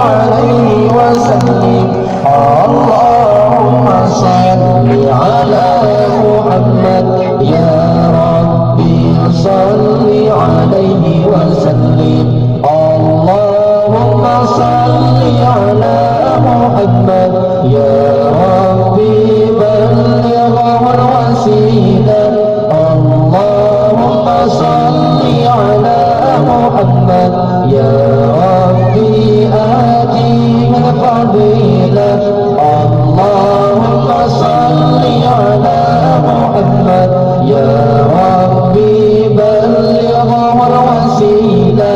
عليه وسلم اللهم صل على محمد يا ربي صل عليه وسلم اللهم صل على محمد يا ربي بلغه الوسيلة اللهم صل على محمد يا ربي آتيه الفضيلة اللهم صل على محمد يا ربي بلغه الوسيلة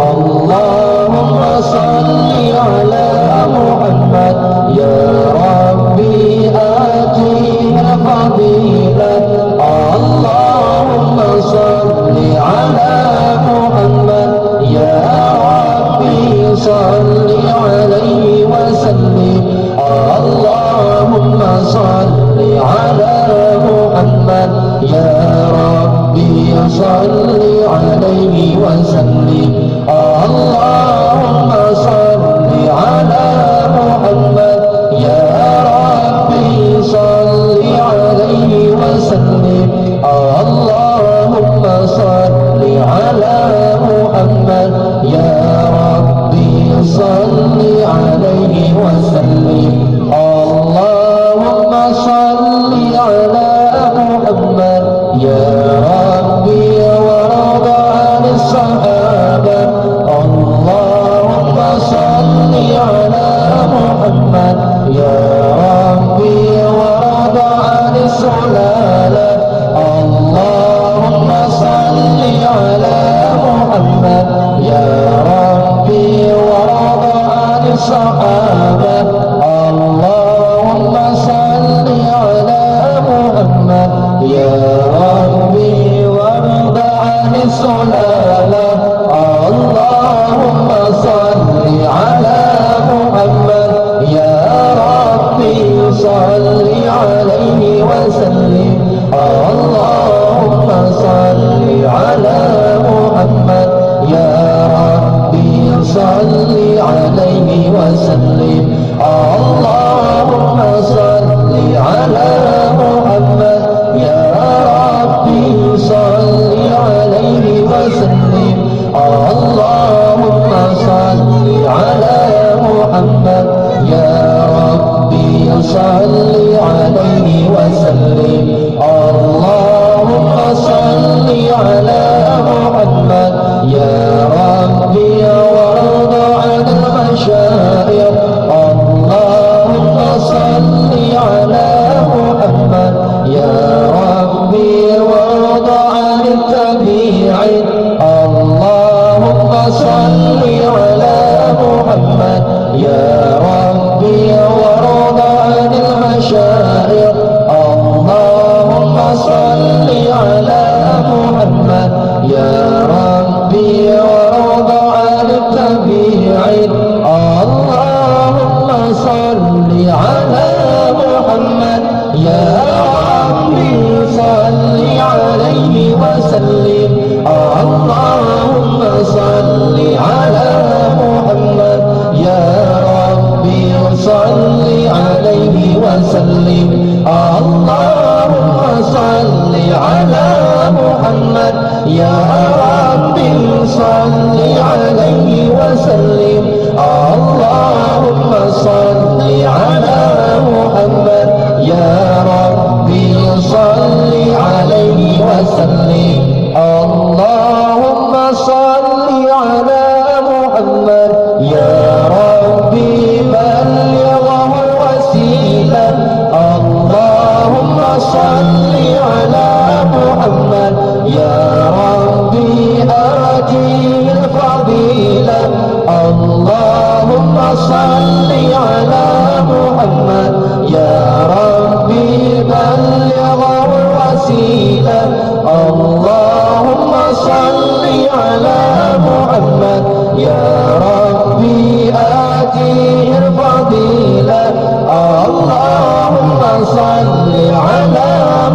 اللهم صل على محمد يا ربي آتيه الفضيلة اللهم صل على محمد يا ربي صل عليه وسلم اللهم صل على محمد يا ربي صل عليه وسلم اللهم صل على محمد يا ربي صل عليه وسلم اللهم صل على محمد يا ربي صل عليه وسلم اللهم صل على محمد يا ربي وارض عن الصحابة اللهم صل على محمد يا ربي وارض عن السلالة اللهم صل على محمد يا ربي وارض عن الصحابة اللهم صل على محمد يا ربي وارض عن السلالة اللهم صل على محمد يا ربي صل عليه وسلم اللهم صل على محمد يا ربي صل عليه وسلم اللهم صل على محمد يا ربي صل عليه وسلم اللهم صل على محمد يا ربي صل عليه وسلم اللهم صل على محمد يا ربي وارض عن المشايخ اللهم صل على محمد يا ربي وارض عن التابعين اللهم صل على محمد يا ربي وارض عن المشايخ اللهم صل على محمد يا ربي وارض عن التابعين اللهم صل على محمد يا ربي صل عليه وسلم اللهم صل على محمد يا ربي صل عليه وسلم اللهم صل على محمد يا ربي صل عليه وسلم اللهم صل على محمد يا ربي صل عليه وسلم اللهم صل على محمد يا ربي بلغه الوسيلة اللهم صل على محمد يا ربي آتيه الفضيلة اللهم صل على محمد يا ربي بلغه الوسيلة اللهم صل على محمد يا ربي آتيه الفضيلة اللهم صل على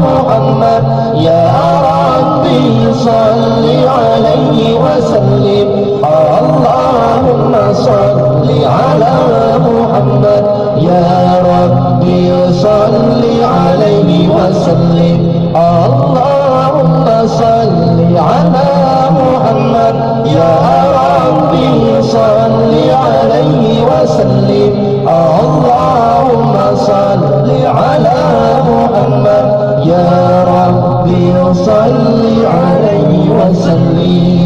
محمد يا ربي صل عليه وسلم اللهم صل على محمد يا ربي صل عليه وسلم اللهم صل على محمد يا ربي صل عليه وسلم اللهم صل على محمد يا ربي صل عليه وسلم